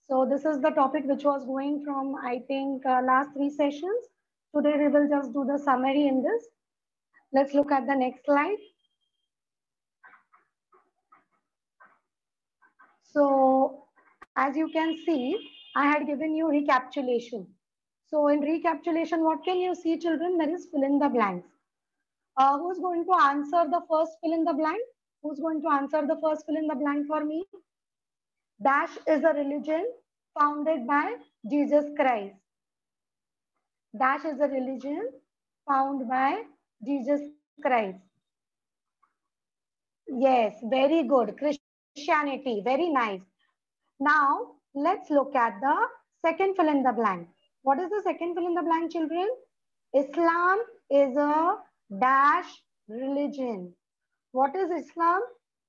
So this is the topic which was going from, I think, last three sessions. Today we will just do the summary in this. Let's look at the next slide. So as you can see, I had given you recapitulation. So in recapitulation, what can you see, children? There is fill in the blanks. Who's going to answer the first fill in the blank? Who's going to answer the first fill in the blank for me? Dash is a religion founded by Jesus Christ. Dash is a religion founded by Jesus Christ. Yes, very good. Christianity, very nice. Now, let's look at the second fill in the blank. What is the second fill in the blank, children? Islam is a dash religion. What is Islam?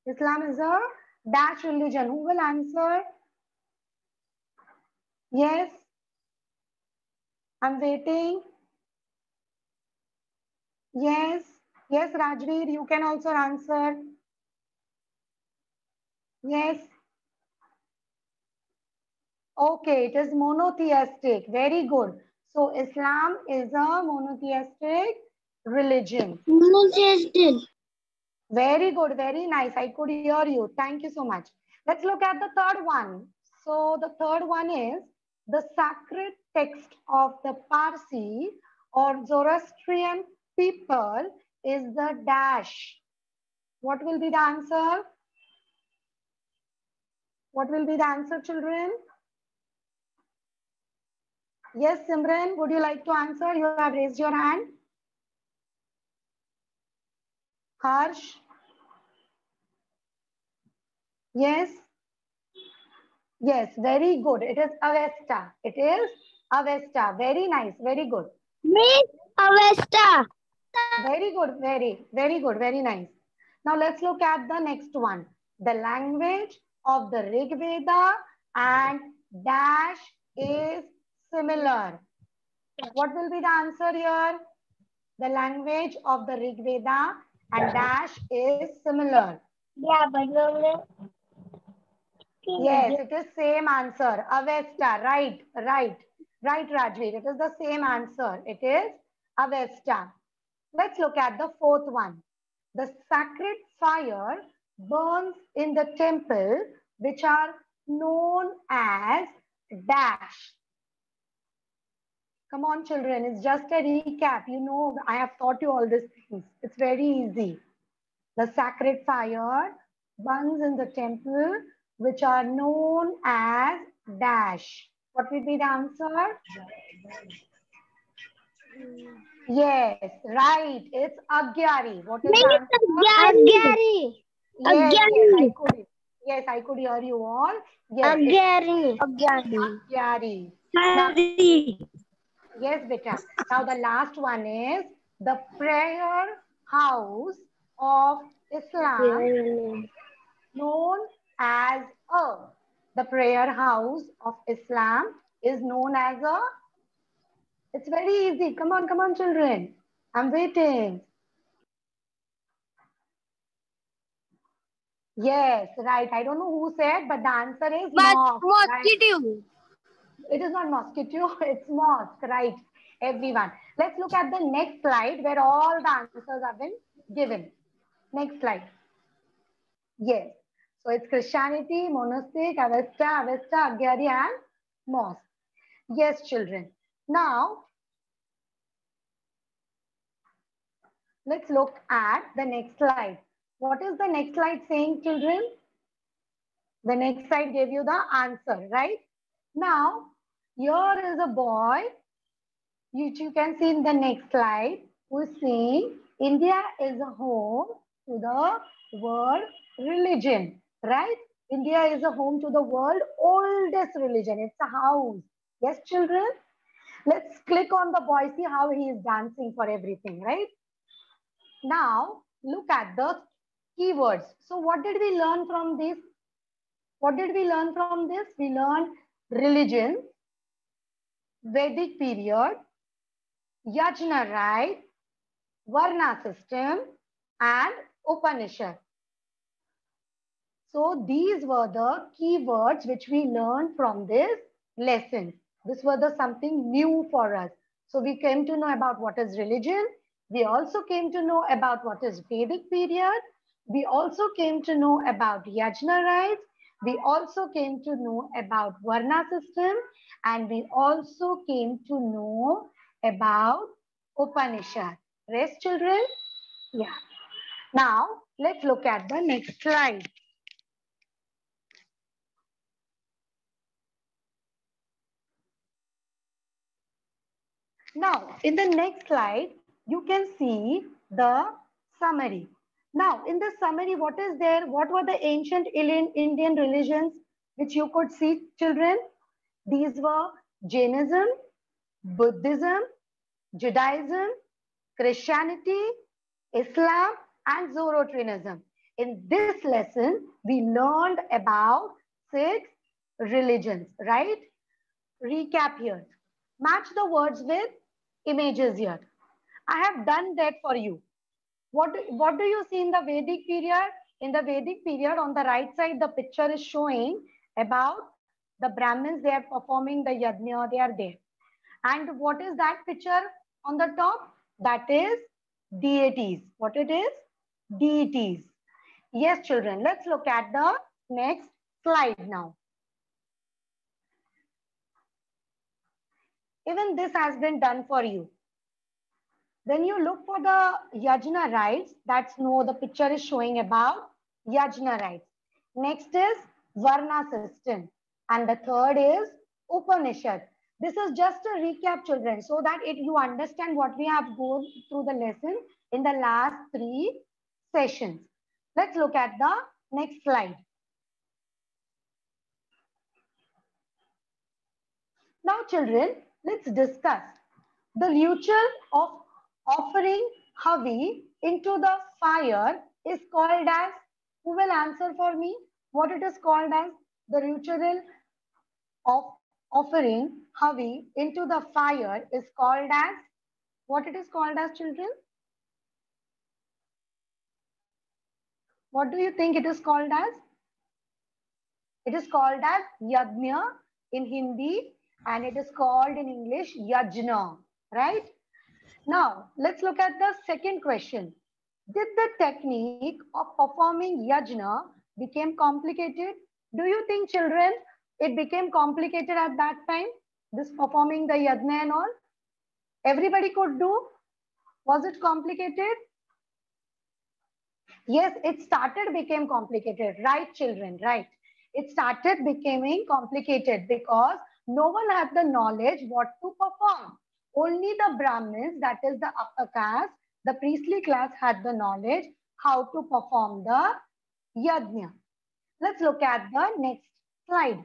Islam is a dash religion. Who will answer? Yes, I'm waiting. Yes, yes, Rajveer, you can also answer. Yes. Okay, it is monotheistic. Very good. So Islam is a monotheistic religion. Monotheistic. Very good, very nice. I could hear you. Thank you so much. Let's look at the third one. So the third one is the sacred text of the Parsi or Zoroastrian people is the dash. What will be the answer? What will be the answer, children? Yes, Simran, would you like to answer? You have raised your hand. Harsh? Yes? Yes, very good. It is Avesta. It is Avesta. Very nice. Very good. Miss Avesta. Very good. Very good. Very nice. Now let's look at the next one. The language of the Rig Veda and dash is similar. What will be the answer here? The language of the Rig Veda and dash is similar. Yeah, but Yes, it is same answer. Avesta, right, right, right, Rajveer. It is the same answer. It is Avesta. Let's look at the fourth one. The sacred fire burns in the temple, which are known as dash. Come on, children. It's just a recap. You know, I have taught you all these things. It's very easy. The sacred fire burns in the temple, which are known as dash. What will be the answer? Yes, right. It's Agyari. What is the Miss answer? Agyari. Yes, yes, I Agyari. could. Yes, I could hear you all. Yes, it's Agyari. Agyari. Agyari. Now, Hari. yes, beta. Now the last one is the prayer house of Islam, known as a. The prayer house of Islam is known as a. It's very easy. Come on, children. I'm waiting. Yes, right. I don't know who said, but the answer is But mosque. Right. mosquito. It is not mosquito, it's mosque, right? Everyone. Let's look at the next slide where all the answers have been given. Next slide. Yes. So it's Christianity, monastic, Avesta, Agyari, and mosque. Yes, children. Now, let's look at the next slide. What is the next slide saying, children? The next slide gave you the answer, right? Now, here is a boy. You can see in the next slide. We see India is a home to the world religion, right? India is a home to the world oldest religion. It's a house. Yes, children? Let's click on the boy, see how he is dancing for everything, right? Now, look at the keywords. So what did we learn from this? What did we learn from this? We learned religion, Vedic period, Yajna rite, Varna system, and Upanishad. So these were the keywords which we learned from this lesson. This was the something new for us. So we came to know about what is religion. We also came to know about what is Vedic period. We also came to know about Yajna rites. We also came to know about Varna system. And we also came to know about Upanishad. Rest children? Yeah. Now, let's look at the next slide. Now, in the next slide, you can see the summary. Now, in the summary, what is there? What were the ancient Indian religions which you could see, children? These were Jainism, Buddhism, Judaism, Christianity, Islam, and Zoroastrianism. In this lesson, we learned about 6 religions, right? Recap here. Match the words with images here. I have done that for you. What do you see in the Vedic period? In the Vedic period, on the right side, the picture is showing about the Brahmins. They are performing the yajna. They are there. And what is that picture on the top? That is deities. What it is? Deities. Yes, children. Let's look at the next slide now. Even this has been done for you. When you look for the yajna rites, that's no, the picture is showing about yajna rites. Next is Varna system. And the third is Upanishad. This is just a recap, children, so that you understand what we have gone through the lesson in the last 3 sessions. Let's look at the next slide. Now, children, let's discuss the ritual of offering Havi into the fire is called as, who will answer for me? What it is called as? The ritual of offering Havi into the fire is called as, what it is called as, children? What do you think it is called as? It is called as Yajna in Hindi and it is called in English Yajna, right? Now, let's look at the second question. Did the technique of performing yajna became complicated? Do you think, children, it became complicated at that time? This performing the yajna and all? Everybody could do? Was it complicated? Yes, it started became complicated. Right, children, right. It started becoming complicated because no one had the knowledge what to perform. Only the Brahmins, that is the upper caste, the priestly class had the knowledge how to perform the yajna. Let's look at the next slide.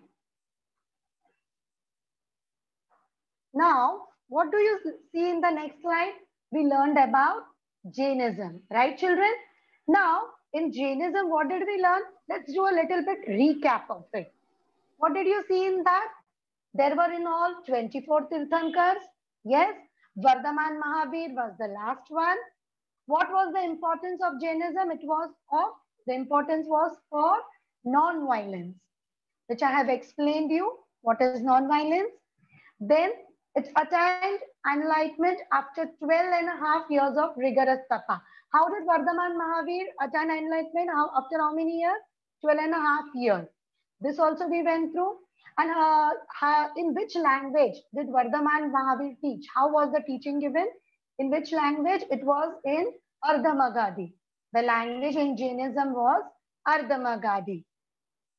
Now, what do you see in the next slide? We learned about Jainism, right, children? Now, in Jainism, what did we learn? Let's do a little bit recap of it. What did you see in that? There were in all 24 Tirthankars. Yes, Vardhaman Mahavir was the last one. What was the importance of Jainism? The importance was for non-violence, which I have explained you. What is non-violence? Then it attained enlightenment after 12.5 years of rigorous tapa. How did Vardhaman Mahavir attain enlightenment? After how many years? 12.5 years. This also we went through. And in which language did Vardhaman Mahavir teach? How was the teaching given? In which language? It was in Ardha Magadhi. The language in Jainism was Ardha Magadhi.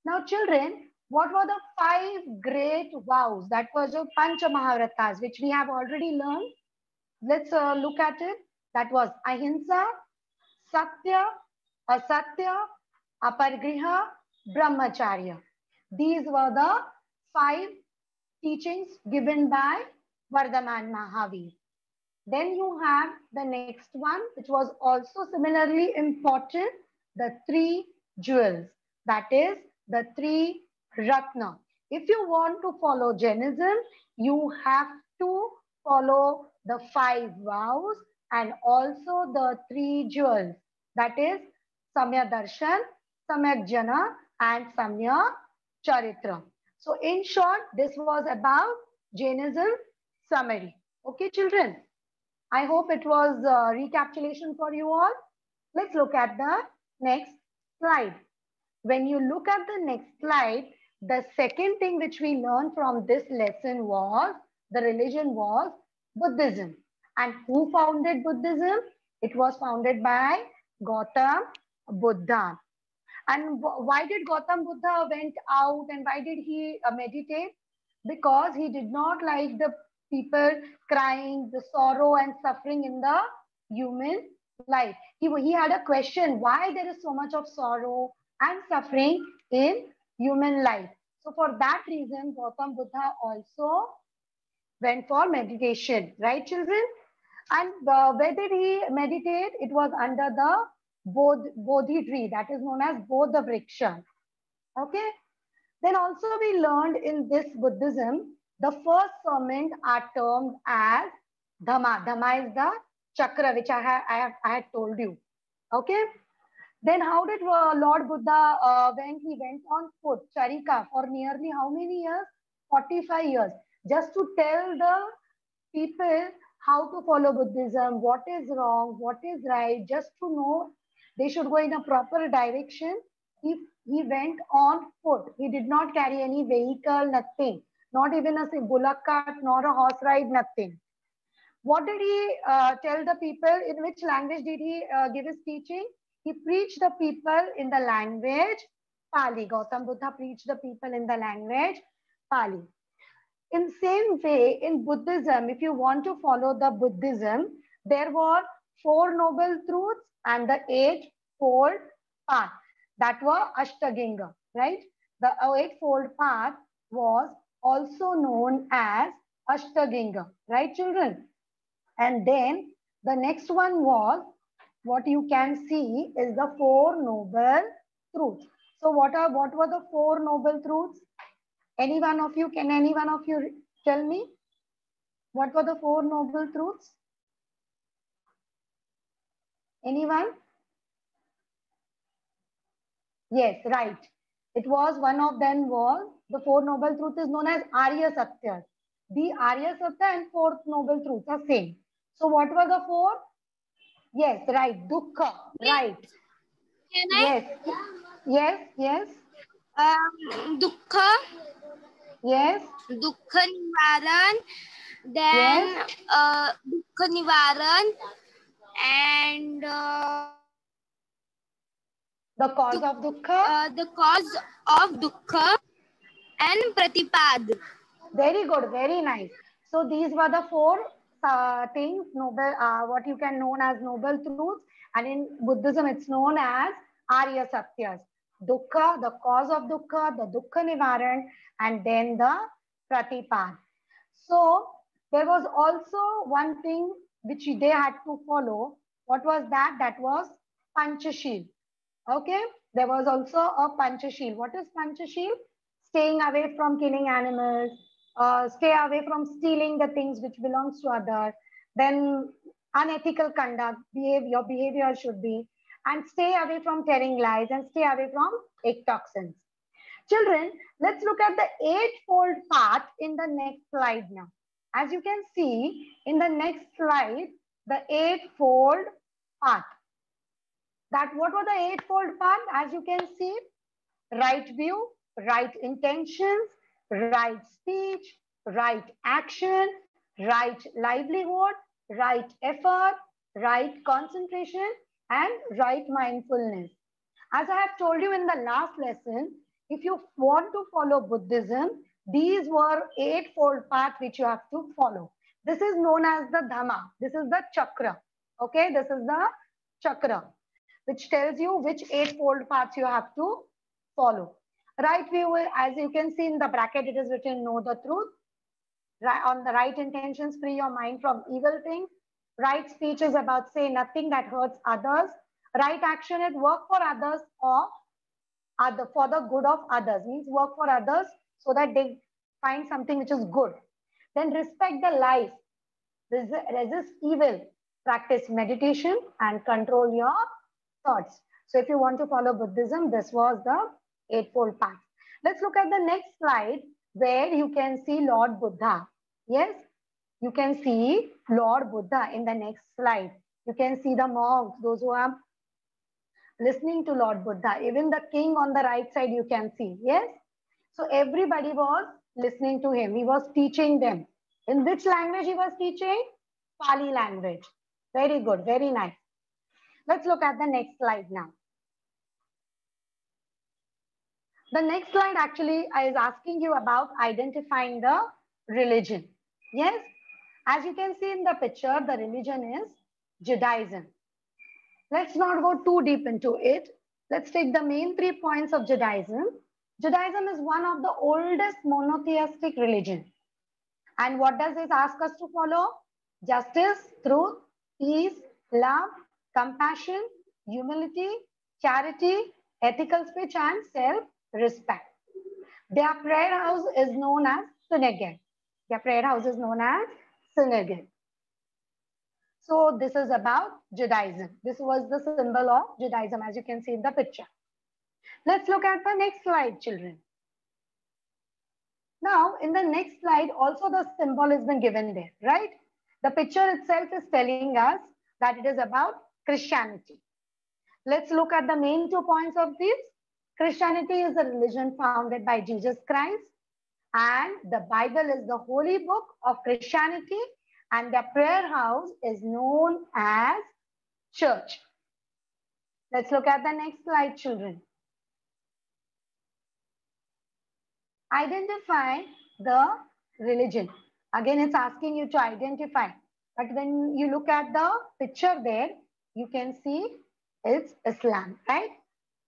Now, children, what were the 5 great vows? That was your Pancha Mahavratas, which we have already learned. Let's look at it. That was Ahimsa, Satya, Asatya, Apargriha, Brahmacharya. These were the 5 teachings given by Vardhaman Mahavir. Then you have the next one, which was also similarly important, the 3 jewels. That is the 3 Ratna. If you want to follow Jainism, you have to follow the 5 vows and also the 3 jewels. That is Samya Darshan, Samyak Jana and Samya Charitra. So in short, this was about Jainism summary. Okay, children. I hope it was recapitulation for you all. Let's look at the next slide. When you look at the next slide, the second thing which we learned from this lesson was the religion was Buddhism. And who founded Buddhism? It was founded by Gautam Buddha. And why did Gautam Buddha went out and why did he meditate? Because he did not like the people crying, the sorrow and suffering in the human life. He had a question, why there is so much of sorrow and suffering in human life. So for that reason, Gautam Buddha also went for meditation, right children? And where did he meditate? It was under the Bodhi tree that is known as Bodha Vriksha. Okay. Then also we learned in this Buddhism, the first sermon are termed as Dhamma. Dhamma is the chakra which I had told you. Okay. Then how did Lord Buddha, when he went on foot, Charika, for nearly how many years? 45 years. Just to tell the people how to follow Buddhism, what is wrong, what is right, just to know they should go in a proper direction. He went on foot. He did not carry any vehicle, nothing. Not even a bullock cart, nor a horse ride, nothing. What did he tell the people? In which language did he give his teaching? He preached the people in the language Pali. Gautam Buddha preached the people in the language Pali. In same way, in Buddhism, if you want to follow the Buddhism, there were 4 noble truths and the 8-fold path that were Ashtaginga, right? The 8-fold path was also known as Ashtaginga, right children? And then the next one was, what you can see is the 4 noble truths. So what were the 4 noble truths? Any one of you, can any one of you tell me? What were the 4 noble truths? Anyone? Yes, right. It was one of them was, the 4 noble truths is known as Arya Satya. The Arya Satya and 4th noble truths are same. So what were the 4? Yes, right. Dukkha, right. Can Yes, yes, yes. Dukkha. Yes. Dukkha Nivaran. Then Yes. Dukkha Nivaran and The cause of dukkha. the cause of dukkha and pratipad. Very good, very nice. So these were the 4 things, noble, what you can known as noble truths, and in Buddhism it's known as Arya Satyas. Dukkha, the cause of dukkha, the dukkha nivaran, and then the pratipad. So there was also one thing which they had to follow. What was that? That was Panchashil. Okay, there was also a Panchashil. What is Panchashil? Staying away from killing animals, stay away from stealing the things which belongs to others, then unethical conduct, your behavior should be, and stay away from telling lies and stay away from egg toxins. Children, let's look at the 8-fold path in the next slide now. As you can see in the next slide, the 8-fold path. That what were the 8-fold path? As you can see, right view, right intentions, right speech, right action, right livelihood, right effort, right concentration, and right mindfulness. As I have told you in the last lesson, if you want to follow Buddhism, these were 8-fold path which you have to follow. This is known as the Dhamma. This is the chakra. Okay, this is the chakra, which tells you which 8-fold paths you have to follow. Right view, as you can see in the bracket, it is written know the truth. Right, on the right intentions, free your mind from evil things. Right speech is about say nothing that hurts others. Right action is work for others or for the good of others, means work for others so that they find something which is good. Then respect the life, resist evil, practice meditation and control your thoughts. So if you want to follow Buddhism, this was the Eightfold Path. Let's look at the next slide where you can see Lord Buddha. Yes, you can see Lord Buddha in the next slide. You can see the monks, those who are listening to Lord Buddha. Even the king on the right side you can see. Yes. So everybody was listening to him. He was teaching them. In which language he was teaching? Pali language. Very good. Very nice. Let's look at the next slide now. The next slide actually is asking you about identifying the religion. Yes. As you can see in the picture, the religion is Judaism. Let's not go too deep into it. Let's take the main 3 points of Judaism. Judaism is one of the oldest monotheistic religion. And what does it ask us to follow? Justice, truth, peace, love, compassion, humility, charity, ethical speech, and self-respect. Their prayer house is known as synagogue. Their prayer house is known as synagogue. So this is about Judaism. This was the symbol of Judaism, as you can see in the picture. Let's look at the next slide, children. Now, in the next slide, also the symbol has been given there, right? The picture itself is telling us that it is about Christianity. Let's look at the main 2 points of this. Christianity is a religion founded by Jesus Christ, and the Bible is the holy book of Christianity, and the prayer house is known as church. Let's look at the next slide, children. Identify the religion. Again, it's asking you to identify. But when you look at the picture there, you can see it's Islam, right?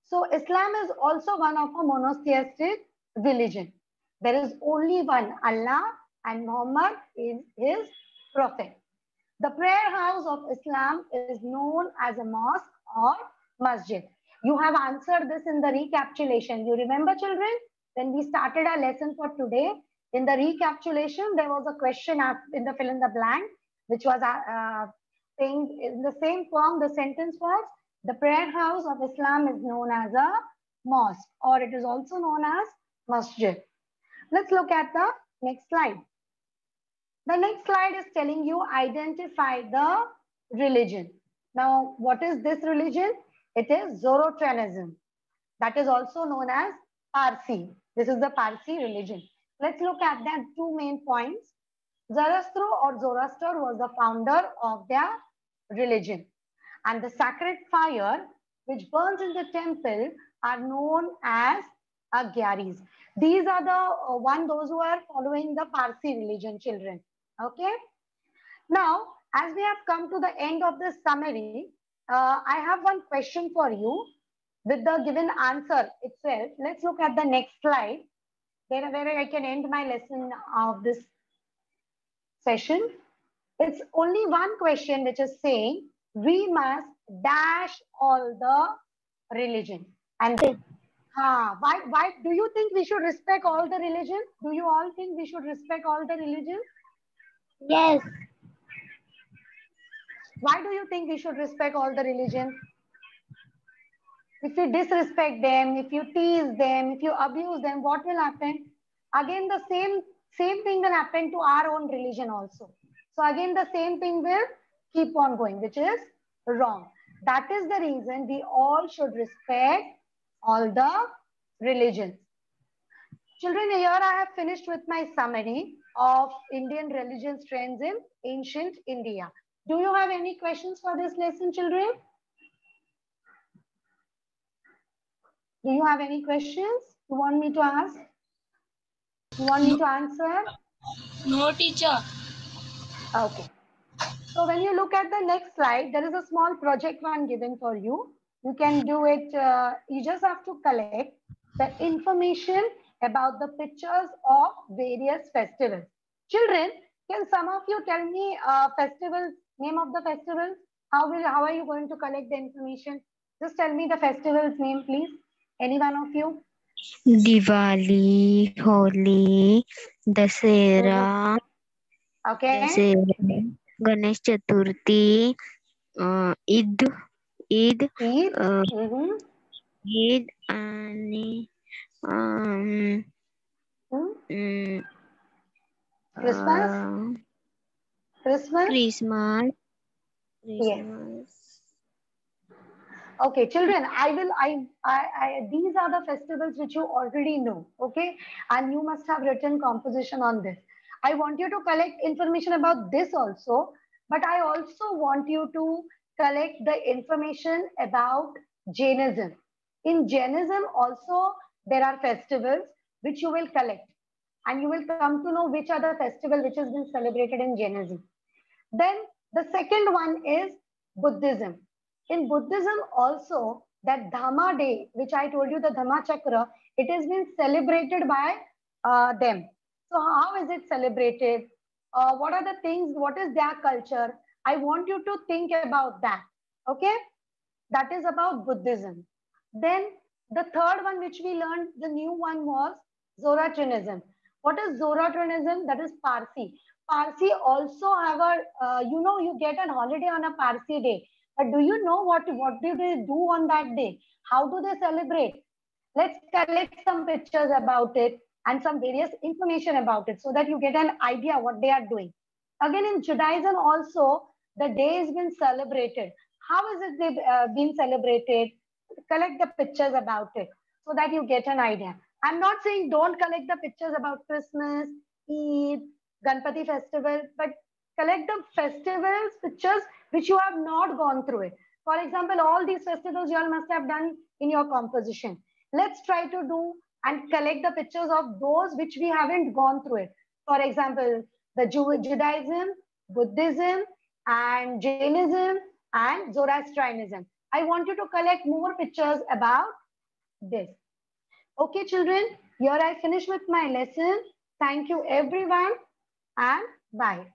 So Islam is also one of a monotheistic religion. There is only one Allah, and Muhammad is his prophet. The prayer house of Islam is known as a mosque or masjid. You have answered this in the recapitulation. You remember, children, when we started our lesson for today, in the recapitulation, there was a question asked in the fill in the blank, which was saying in the same form, the sentence was, the prayer house of Islam is known as a mosque, or it is also known as masjid. Let's look at the next slide. The next slide is telling you identify the religion. Now, what is this religion? It is Zoroastrianism. That is also known as Parsi. This is the Parsi religion. Let's look at the 2 main points. Zoroaster was the founder of their religion. And the sacred fire which burns in the temple are known as Agyaris. These are the those who are following the Parsi religion, children. Okay. Now, as we have come to the end of this summary, I have one question for you with the given answer itself. Let's look at the next slide, where I can end my lesson of this session. It's only one question which is saying we must dash all the religion. And why do you think we should respect all the religion? Do you all think we should respect all the religion? Yes. Why do you think we should respect all the religion? If you disrespect them, if you tease them, if you abuse them, what will happen? Again, the same thing will happen to our own religion also. So again, the same thing will keep on going, which is wrong. That is the reason we all should respect all the religions. Children, here I have finished with my summary of Indian religion trends in ancient India. Do you have any questions for this lesson, children? Do you have any questions you want me to ask? You want me to answer? No, teacher. Okay. So when you look at the next slide, there is a small project one given for you. You can do it. You just have to collect the information about the pictures of various festivals. Children, can some of you tell me festivals, name of the festivals? How are you going to collect the information? Just tell me the festival's name, please. Any one of you? Diwali, Holi, Dasera, Okay. Ganesh Chaturthi, Eid, Eid. Eid, and Um, Hmm? mm, Christmas? Christmas? Christmas. Yes. Christmas. Okay, children, these are the festivals which you already know, okay? And you must have written composition on this. I want you to collect information about this also, but I also want you to collect the information about Jainism. In Jainism also, there are festivals which you will collect, and you will come to know which are the festival which has been celebrated in Jainism. Then the second one is Buddhism. In Buddhism also, that Dhamma day, which I told you, the Dhamma Chakra, it has been celebrated by them. So how is it celebrated? What are the things? What is their culture? I want you to think about that. Okay? That is about Buddhism. Then the third one which we learned, the new one was Zoroastrianism. What is Zoroastrianism? That is Parsi. Parsi also have a, you get a holiday on a Parsi day. But do you know what do they do on that day? How do they celebrate? Let's collect some pictures about it and some various information about it so that you get an idea what they are doing. Again, in Judaism also, the day has been celebrated. How is it being celebrated? Collect the pictures about it so that you get an idea. I'm not saying don't collect the pictures about Christmas, Eid, Ganpati festival, but collect the festivals pictures which you have not gone through it. For example, all these festivals you all must have done in your composition. Let's try to do and collect the pictures of those which we haven't gone through it. For example, the Judaism, Buddhism, and Jainism, and Zoroastrianism. I want you to collect more pictures about this. Okay, children, here I finish with my lesson. Thank you, everyone, and bye.